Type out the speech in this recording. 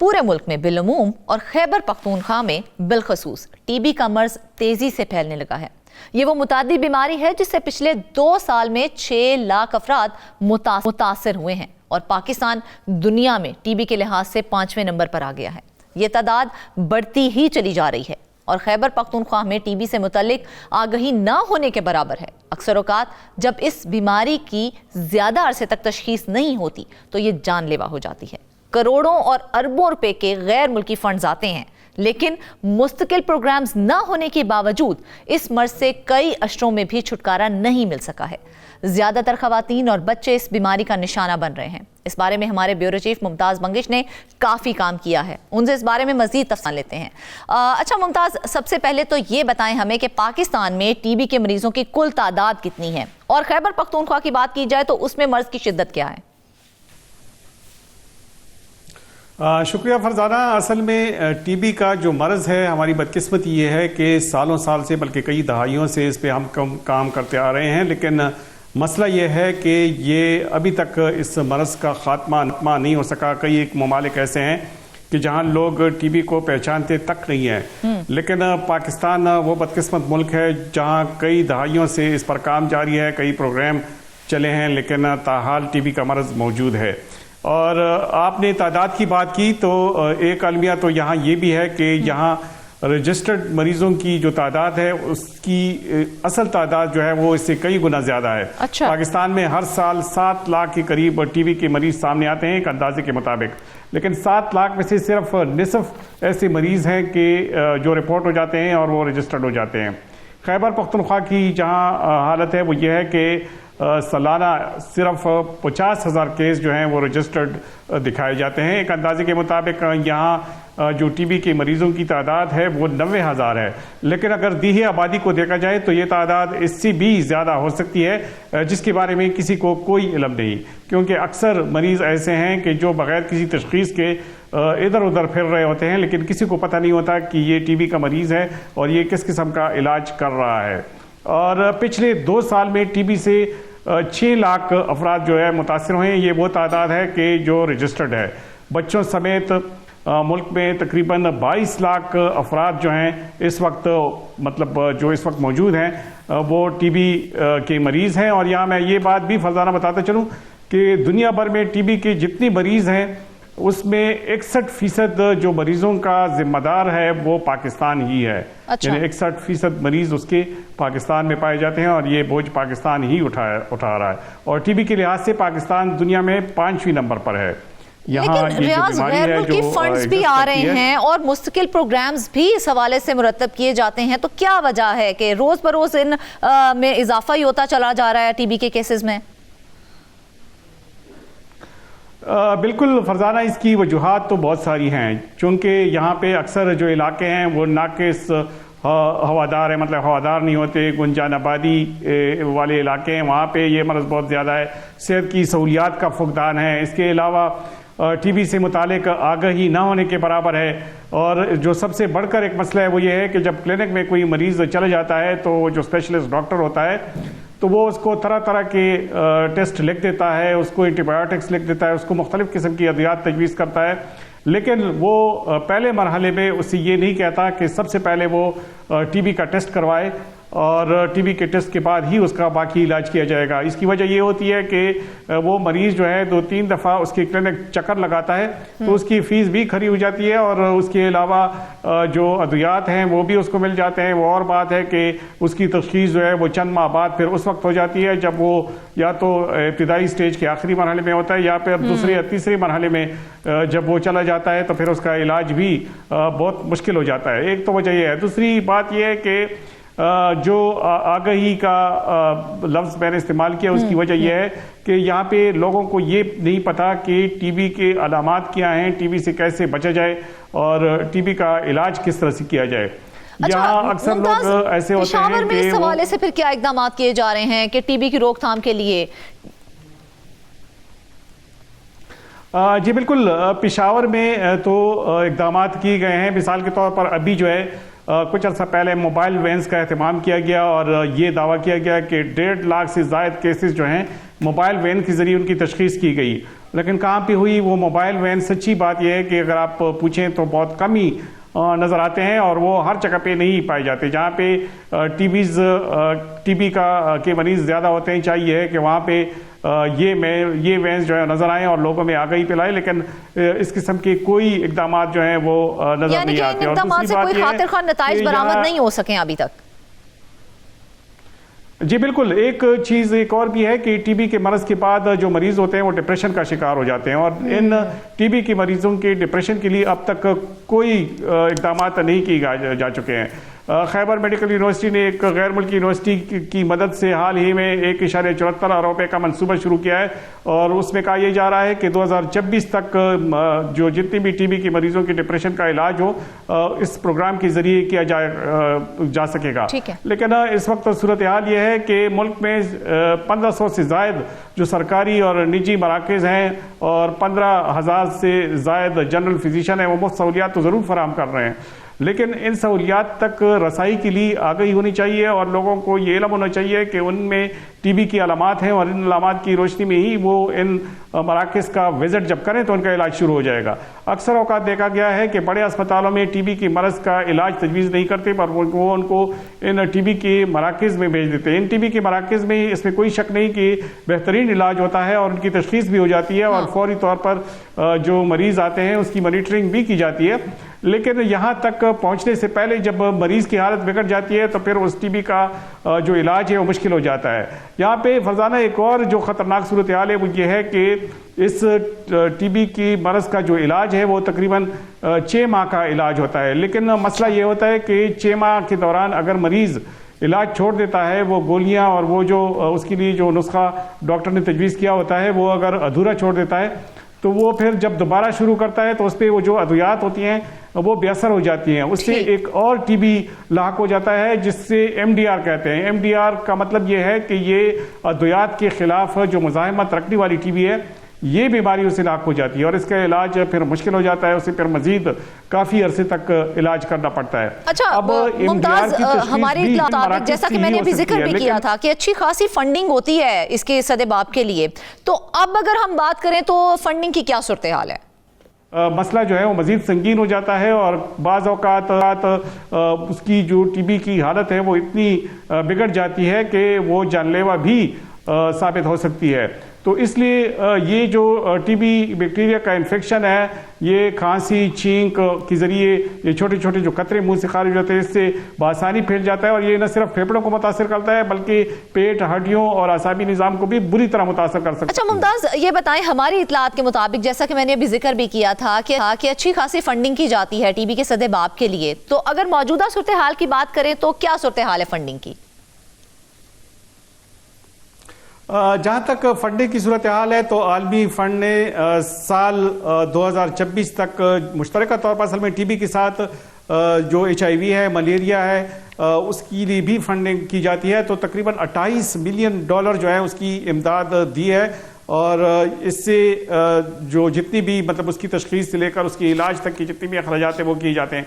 پورے ملک میں بالعموم اور خیبر پختونخوا میں بالخصوص ٹی بی کا مرض تیزی سے پھیلنے لگا ہے۔ یہ وہ متعدی بیماری ہے جس سے پچھلے 2 سال میں 6 لاکھ افراد متاثر ہوئے ہیں اور پاکستان دنیا میں ٹی بی کے لحاظ سے 5ویں نمبر پر آ گیا ہے۔ یہ تعداد بڑھتی ہی چلی جا رہی ہے اور خیبر پختونخوا میں ٹی بی سے متعلق آگہی نہ ہونے کے برابر ہے۔ اکثر اوقات جب اس بیماری کی زیادہ عرصے تک تشخیص نہیں ہوتی تو یہ جان لیوا ہو جاتی ہے۔ کروڑوں اور اربوں روپے کے غیر ملکی فنڈز آتے ہیں، لیکن مستقل پروگرامز نہ ہونے کے باوجود اس مرض سے کئی اشروں میں بھی چھٹکارا نہیں مل سکا ہے۔ زیادہ تر خواتین اور بچے اس بیماری کا نشانہ بن رہے ہیں۔ اس بارے میں ہمارے بیورو چیف ممتاز منگش نے کافی کام کیا ہے، ان سے اس بارے میں مزید تفصیل لیتے ہیں۔ اچھا ممتاز، سب سے پہلے تو یہ بتائیں ہمیں کہ پاکستان میں ٹی بی کے مریضوں کی کل تعداد کتنی ہے، اور خیبر پختونخوا کی بات کی جائے تو اس میں مرض کی شدت کیا ہے؟ شکریہ فرزانہ۔ اصل میں ٹی بی کا جو مرض ہے، ہماری بدقسمتی یہ ہے کہ سالوں سال سے بلکہ کئی دہائیوں سے اس پہ ہم کام کرتے آ رہے ہیں، لیکن مسئلہ یہ ہے کہ یہ ابھی تک اس مرض کا خاتمہ نہیں ہو سکا۔ کئی ایک ممالک ایسے ہیں کہ جہاں لوگ ٹی بی کو پہچانتے تک نہیں ہیں، لیکن پاکستان وہ بدقسمت ملک ہے جہاں کئی دہائیوں سے اس پر کام جاری ہے، کئی پروگرام چلے ہیں، لیکن تاحال ٹی بی کا مرض موجود ہے۔ اور آپ نے تعداد کی بات کی تو ایک المیہ تو یہاں یہ بھی ہے کہ یہاں رجسٹرڈ مریضوں کی جو تعداد ہے اس کی اصل تعداد جو ہے وہ اس سے کئی گنا زیادہ ہے۔ اچھا۔ پاکستان میں ہر سال 7 لاکھ کے قریب ٹی بی کے مریض سامنے آتے ہیں ایک اندازے کے مطابق، لیکن 7 لاکھ میں سے صرف نصف ایسے مریض ہیں کہ جو رپورٹ ہو جاتے ہیں اور وہ رجسٹرڈ ہو جاتے ہیں۔ خیبر پختونخوا کی جہاں حالت ہے وہ یہ ہے کہ سالانہ صرف 50,000 کیس جو ہیں وہ رجسٹرڈ دکھائے جاتے ہیں۔ ایک اندازے کے مطابق یہاں جو ٹی بی کے مریضوں کی تعداد ہے وہ 90,000 ہے، لیکن اگر دیہی آبادی کو دیکھا جائے تو یہ تعداد اس سے بھی زیادہ ہو سکتی ہے، جس کے بارے میں کسی کو کوئی علم نہیں، کیونکہ اکثر مریض ایسے ہیں کہ جو بغیر کسی تشخیص کے ادھر ادھر پھر رہے ہوتے ہیں، لیکن کسی کو پتہ نہیں ہوتا کہ یہ ٹی بی کا مریض ہے اور یہ کس قسم کا علاج کر رہا ہے۔ اور پچھلے 2 سال میں ٹی بی سے 6 لاکھ افراد جو ہے متاثر ہوئے ہیں۔ یہ وہ تعداد ہے کہ جو رجسٹرڈ ہے۔ بچوں سمیت ملک میں تقریباً 22 لاکھ افراد جو ہیں اس وقت جو اس وقت موجود ہیں وہ ٹی بی کے مریض ہیں۔ اور یہاں میں یہ بات بھی فرزانہ بتاتا چلوں کہ دنیا بھر میں ٹی بی کے جتنی مریض ہیں اس میں 61% جو مریضوں کا ذمہ دار ہے وہ پاکستان ہی ہے۔ یعنی 61% مریض اس کے پاکستان میں پائے جاتے ہیں اور یہ بوجھ پاکستان ہی اٹھا رہا ہے۔ اور ٹی بی کے لحاظ سے پاکستان دنیا میں 5ویں نمبر پر ہے۔ لیکن ریاض غیر ملکی فنڈز بھی آ رہے ہیں اور مستقل پروگرامز بھی اس حوالے سے مرتب کیے جاتے ہیں، تو کیا وجہ ہے کہ روز بروز ان میں اضافہ ہی ہوتا چلا جا رہا ہے ٹی بی کے کیسز میں؟ بالکل فرزانہ، اس کی وجوہات تو بہت ساری ہیں، چونکہ یہاں پہ اکثر جو علاقے ہیں وہ ناقص ہوادار ہیں، مطلب ہوادار نہیں ہوتے، گنجان آبادی والے علاقے ہیں، وہاں پہ یہ مرض بہت زیادہ ہے، صحت کی سہولیات کا فقدان ہے۔ اس کے علاوہ ٹی بی سے متعلق آگہی نہ ہونے کے برابر ہے۔ اور جو سب سے بڑھ کر ایک مسئلہ ہے وہ یہ ہے کہ جب کلینک میں کوئی مریض چلا جاتا ہے تو جو اسپیشلسٹ ڈاکٹر ہوتا ہے تو وہ اس کو طرح طرح کے ٹیسٹ لکھ دیتا ہے، اس کو اینٹی بایوٹکس لکھ دیتا ہے، اس کو مختلف قسم کی ادویات تجویز کرتا ہے، لیکن وہ پہلے مرحلے میں اسے یہ نہیں کہتا کہ سب سے پہلے وہ ٹی بی کا ٹیسٹ کروائے اور ٹی بی کے ٹیسٹ کے بعد ہی اس کا باقی علاج کیا جائے گا۔ اس کی وجہ یہ ہوتی ہے کہ وہ مریض جو ہے 2-3 دفعہ اس کی کلینک چکر لگاتا ہے تو اس کی فیس بھی کھری ہو جاتی ہے، اور اس کے علاوہ جو ادویات ہیں وہ بھی اس کو مل جاتے ہیں۔ وہ اور بات ہے کہ اس کی تشخیص جو ہے وہ چند ماہ بعد پھر اس وقت ہو جاتی ہے جب وہ یا تو ابتدائی سٹیج کے آخری مرحلے میں ہوتا ہے یا پھر دوسرے یا تیسرے مرحلے میں جب وہ چلا جاتا ہے تو پھر اس کا علاج بھی بہت مشکل ہو جاتا ہے۔ ایک تو وجہ یہ ہے۔ دوسری بات یہ ہے کہ جو آگہی کا لفظ میں نے استعمال کیا اس کی وجہ یہ ہے کہ یہاں پہ لوگوں کو یہ نہیں پتا کہ ٹی بی کے علامات کیا ہیں، ٹی بی سے کیسے بچا جائے اور ٹی بی کا علاج کس طرح سے کیا جائے۔ یہاں اکثر لوگ ایسے ہوتے ہیں پشاور میں اس حوالے سے پھر کیا اقدامات کیے جا رہے ہیں کہ ٹی بی کی روک تھام کے لیے؟ جی بالکل، پشاور میں تو اقدامات کیے گئے ہیں۔ مثال کے طور پر ابھی جو ہے کچھ عرصہ پہلے موبائل وینز کا اہتمام کیا گیا اور یہ دعویٰ کیا گیا کہ 1.5 لاکھ سے زائد کیسز جو ہیں موبائل وین کے ذریعے ان کی تشخیص کی گئی، لیکن کہاں پہ ہوئی وہ موبائل وین؟ سچی بات یہ ہے کہ اگر آپ پوچھیں تو بہت کم ہی نظر آتے ہیں، اور وہ ہر جگہ پہ نہیں پائے جاتے. جہاں پہ ٹی بی کے مریض زیادہ ہوتے ہیں، چاہیے ہے کہ وہاں پہ یہ وینز جو ہے نظر آئیں اور لوگوں میں آگاہی پھیلائیں، لیکن اس قسم کے کوئی اقدامات جو ہیں وہ نظر نہیں آتے. یعنی کہ ان اقدامات سے کوئی خاطر خواہ نتائج برآمد نہیں ہو سکیں ابھی تک. جی بالکل. ایک چیز ایک اور بھی ہے کہ ٹی بی کے مرض کے بعد جو مریض ہوتے ہیں وہ ڈپریشن کا شکار ہو جاتے ہیں، اور ان ٹی بی کے مریضوں کے ڈپریشن کے لیے اب تک کوئی اقدامات نہیں کیے جا چکے ہیں. خیبر میڈیکل یونیورسٹی نے ایک غیر ملکی یونیورسٹی کی مدد سے حال ہی میں 1.74 ارب روپے کا منصوبہ شروع کیا ہے، اور اس میں کہا یہ جا رہا ہے کہ 2026 تک جو جتنی بھی ٹی بی کے مریضوں کی ڈپریشن کا علاج ہو اس پروگرام کے ذریعے کیا جا سکے گا. لیکن اس وقت صورتحال یہ ہے کہ ملک میں 1500 سے زائد جو سرکاری اور نجی مراکز ہیں اور 15,000 سے زائد جنرل فزیشین ہیں، وہ مفت سہولیات تو ضرور فراہم کر رہے ہیں، لیکن ان سہولیات تک رسائی کے لیے آگاہی ہونی چاہیے، اور لوگوں کو یہ علم ہونا چاہیے کہ ان میں ٹی بی کی علامات ہیں، اور ان علامات کی روشنی میں ہی وہ ان مراکز کا وزٹ جب کریں تو ان کا علاج شروع ہو جائے گا. اکثر اوقات دیکھا گیا ہے کہ بڑے اسپتالوں میں ٹی بی کی مرض کا علاج تجویز نہیں کرتے، پر وہ ان کو ان ٹی بی کے مراکز میں بھیج دیتے ہیں. ان ٹی بی کے مراکز میں اس میں کوئی شک نہیں کہ بہترین علاج ہوتا ہے، اور ان کی تشخیص بھی ہو جاتی ہے، اور فوری طور پر جو مریض آتے ہیں اس کی مانیٹرنگ بھی کی جاتی ہے. لیکن یہاں تک پہنچنے سے پہلے جب مریض کی حالت بگڑ جاتی ہے تو پھر اس ٹی بی کا جو علاج ہے وہ مشکل ہو جاتا ہے. یہاں پہ فرزانہ ایک اور جو خطرناک صورتحال ہے وہ یہ ہے کہ اس ٹی بی کی مرض کا جو علاج ہے وہ تقریباً 6 ماہ کا علاج ہوتا ہے، لیکن مسئلہ یہ ہوتا ہے کہ 6 ماہ کے دوران اگر مریض علاج چھوڑ دیتا ہے، وہ گولیاں اور وہ جو اس کے لیے جو نسخہ ڈاکٹر نے تجویز کیا ہوتا ہے وہ اگر ادھورا چھوڑ دیتا ہے تو وہ پھر جب دوبارہ شروع کرتا ہے تو اس پہ وہ جو ادویات ہوتی ہیں وہ بے اثر ہو جاتی ہیں. اس سے ایک اور ٹی بی لاحق ہو جاتا ہے جس سے ایم ڈی آر کہتے ہیں. ایم ڈی آر کا مطلب یہ ہے کہ یہ ادویات کے خلاف جو مزاحمت رکھنے والی ٹی بی ہے، یہ بیماری اسے لاحق ہو جاتی ہے، اور اس کا علاج پھر مشکل ہو جاتا ہے، اسے پھر مزید کافی عرصے تک علاج کرنا پڑتا ہے. اچھا ممتاز، ہماری مطابق جیسا کہ میں نے ابھی ذکر بھی کیا تھا کہ اچھی خاصی فنڈنگ ہوتی ہے اس کے سد باب کے لیے، تو اب اگر ہم بات کریں تو فنڈنگ کی کیا صورتحال ہے؟ مسئلہ جو ہے وہ مزید سنگین ہو جاتا ہے، اور بعض اوقات اس کی جو ٹی بی کی حالت ہے وہ اتنی بگڑ جاتی ہے کہ وہ جان لیوا بھی ثابت ہو سکتی ہے. تو اس لیے یہ جو ٹی بی بیکٹیریا کا انفیکشن ہے، یہ کھانسی چھینک کے ذریعے یہ چھوٹے چھوٹے جو قطرے منہ سے خارج ہوتے ہیں اس سے بآسانی پھیل جاتا ہے، اور یہ نہ صرف پھیپھڑوں کو متاثر کرتا ہے بلکہ پیٹ، ہڈیوں اور اعصابی نظام کو بھی بری طرح متاثر کر سکتا ہے. اچھا ممتاز، یہ بتائیں ہماری اطلاعات کے مطابق جیسا کہ میں نے ابھی ذکر بھی کیا تھا کہ اچھی خاصی فنڈنگ کی جاتی ہے ٹی بی کے سد باب کے لیے، تو اگر موجودہ صورتحال کی بات کریں تو کیا صورتحال ہے فنڈنگ کی؟ جہاں تک فنڈنگ کی صورتحال ہے تو عالمی فنڈ نے سال 2026 تک مشترکہ طور پر اصل میں ٹی بی کے ساتھ جو HIV ہے، ملیریا ہے، اس کے لیے بھی فنڈنگ کی جاتی ہے، تو تقریباً $28 ملین جو ہے اس کی امداد دی ہے، اور اس سے جو جتنی بھی مطلب اس کی تشخیص سے لے کر اس کی علاج تک کی جتنی بھی اخراجات ہیں وہ کیے جاتے ہیں.